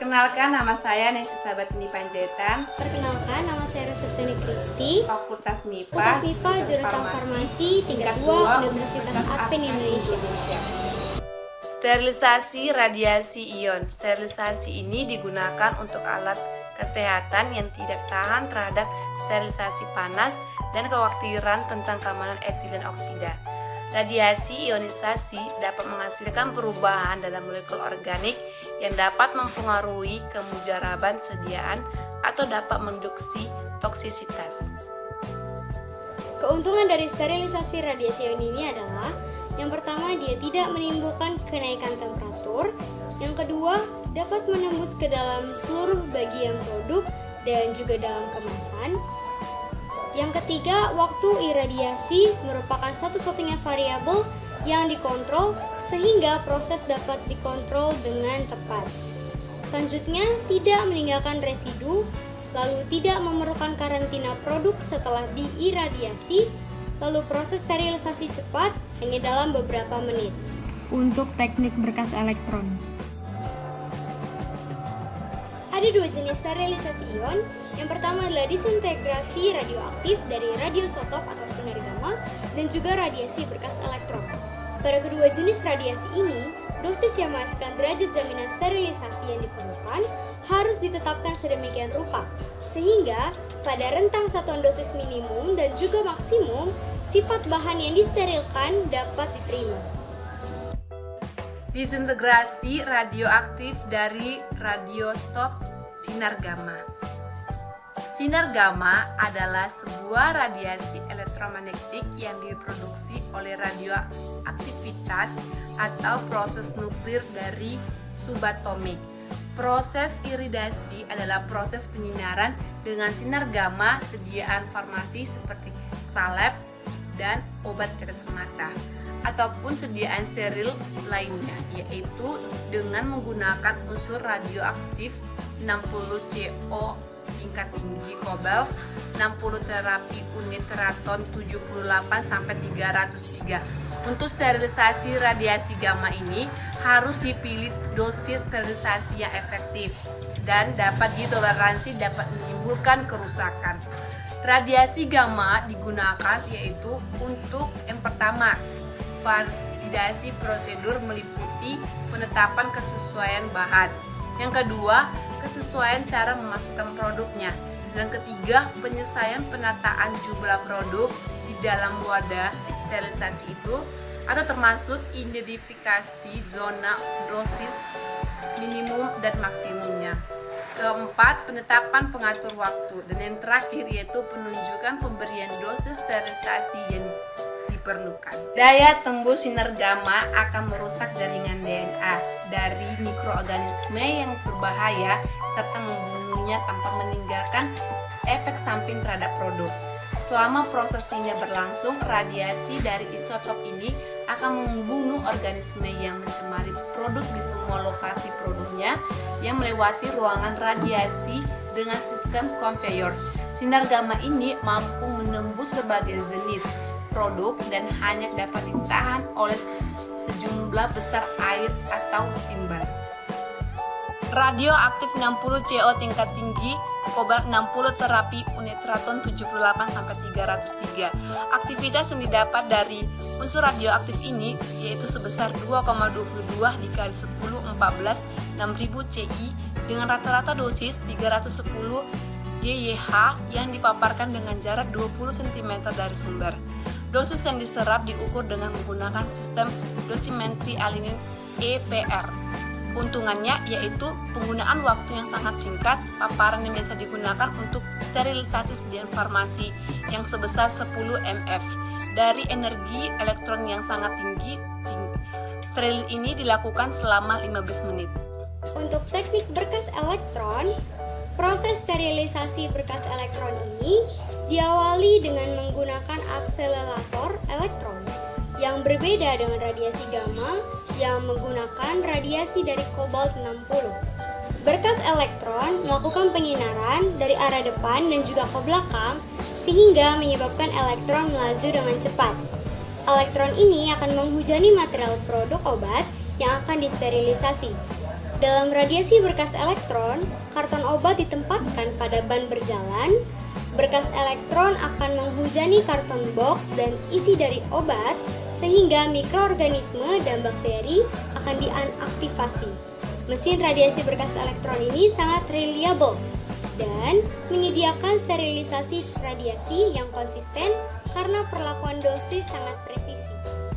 Perkenalkan, nama saya Nesy Sabatini Panjaitan. Perkenalkan, nama saya Rosetini Kristi, Fakultas MIPA, jurusan Farmasi, tingkat 2, Universitas Advent Indonesia. Sterilisasi radiasi ion. Sterilisasi ini digunakan untuk alat kesehatan yang tidak tahan terhadap sterilisasi panas dan kekhawatiran tentang keamanan etilen oksida. Radiasi ionisasi dapat menghasilkan perubahan dalam molekul organik yang dapat mempengaruhi kemujaraban sediaan atau dapat menduksi toksisitas. Keuntungan dari sterilisasi radiasi ion ini adalah: yang pertama, dia tidak menimbulkan kenaikan temperatur. Yang kedua, dapat menembus ke dalam seluruh bagian produk dan juga dalam kemasan. Yang ketiga, waktu iradiasi merupakan satu-satunya variabel yang dikontrol sehingga proses dapat dikontrol dengan tepat. Selanjutnya, tidak meninggalkan residu, lalu tidak memerlukan karantina produk setelah diiradiasi, lalu proses sterilisasi cepat hanya dalam beberapa menit. Untuk teknik berkas elektron, ada dua jenis sterilisasi ion. Yang pertama adalah disintegrasi radioaktif dari radiosotop atau sinar gamma dan juga radiasi berkas elektron. Pada kedua jenis radiasi ini, dosis yang menghasilkan derajat jaminan sterilisasi yang diperlukan harus ditetapkan sedemikian rupa, sehingga pada rentang satuan dosis minimum dan juga maksimum, sifat bahan yang disterilkan dapat diterima. Disintegrasi radioaktif dari radiostop sinar gamma. Sinar gamma adalah sebuah radiasi elektromagnetik yang diproduksi oleh radioaktivitas atau proses nuklir dari subatomik. Proses iridasi adalah proses penyinaran dengan sinar gamma sediaan farmasi seperti salep dan obat tetes mata ataupun sediaan steril lainnya, yaitu dengan menggunakan unsur radioaktif 60 CO tingkat tinggi kobalt, 60 terapi unit teraton 78 sampai 303. Untuk sterilisasi radiasi gamma ini harus dipilih dosis sterilisasi yang efektif dan dapat ditoleransi dapat menimbulkan kerusakan. Radiasi gamma digunakan yaitu untuk yang pertama, validasi prosedur meliputi penetapan kesesuaian bahan. Yang kedua, kesesuaian cara memasukkan produknya. Dan ketiga, penyelesaian penataan jumlah produk di dalam wadah sterilisasi itu atau termasuk identifikasi zona dosis minimum dan maksimumnya. Keempat, penetapan pengatur waktu. Dan yang terakhir yaitu penunjukan pemberian dosis sterilisasi yang diperlukan. Daya tembus sinar gamma akan merusak jaringan DNA dari mikroorganisme yang berbahaya serta membunuhnya tanpa meninggalkan efek samping terhadap produk. Selama prosesnya berlangsung, radiasi dari isotop ini akan membunuh organisme yang mencemari produk di semua lokasi produknya yang melewati ruangan radiasi dengan sistem konveyor. Sinar gamma ini mampu menembus berbagai jenis produk dan hanya dapat ditahan oleh sejumlah besar air atau timbal. Radioaktif 60 CO tingkat tinggi, kobalt 60 terapi unit teraton 78 sampai 303. Aktivitas yang didapat dari unsur radioaktif ini yaitu sebesar 2,22 dikali 10 14 6000 CI dengan rata-rata dosis 310 GYH yang dipaparkan dengan jarak 20 cm dari sumber. Dosis yang diserap diukur dengan menggunakan sistem dosimetri alinin EPR. Keuntungannya yaitu penggunaan waktu yang sangat singkat, paparan yang biasa digunakan untuk sterilisasi sediaan farmasi yang sebesar 10 mF dari energi elektron yang sangat tinggi. Steril ini dilakukan selama 15 menit. Untuk teknik berkas elektron, proses sterilisasi berkas elektron ini diawali dengan menggunakan akselerator elektron yang berbeda dengan radiasi gamma yang menggunakan radiasi dari kobalt 60. Berkas elektron melakukan penyinaran dari arah depan dan juga ke belakang sehingga menyebabkan elektron melaju dengan cepat. Elektron ini akan menghujani material produk obat yang akan disterilisasi. Dalam radiasi berkas elektron, karton obat ditempatkan pada ban berjalan. Berkas elektron akan menghujani karton box dan isi dari obat, sehingga mikroorganisme dan bakteri akan diaktifasi. Mesin radiasi berkas elektron ini sangat reliable dan menyediakan sterilisasi radiasi yang konsisten karena perlakuan dosis sangat presisi.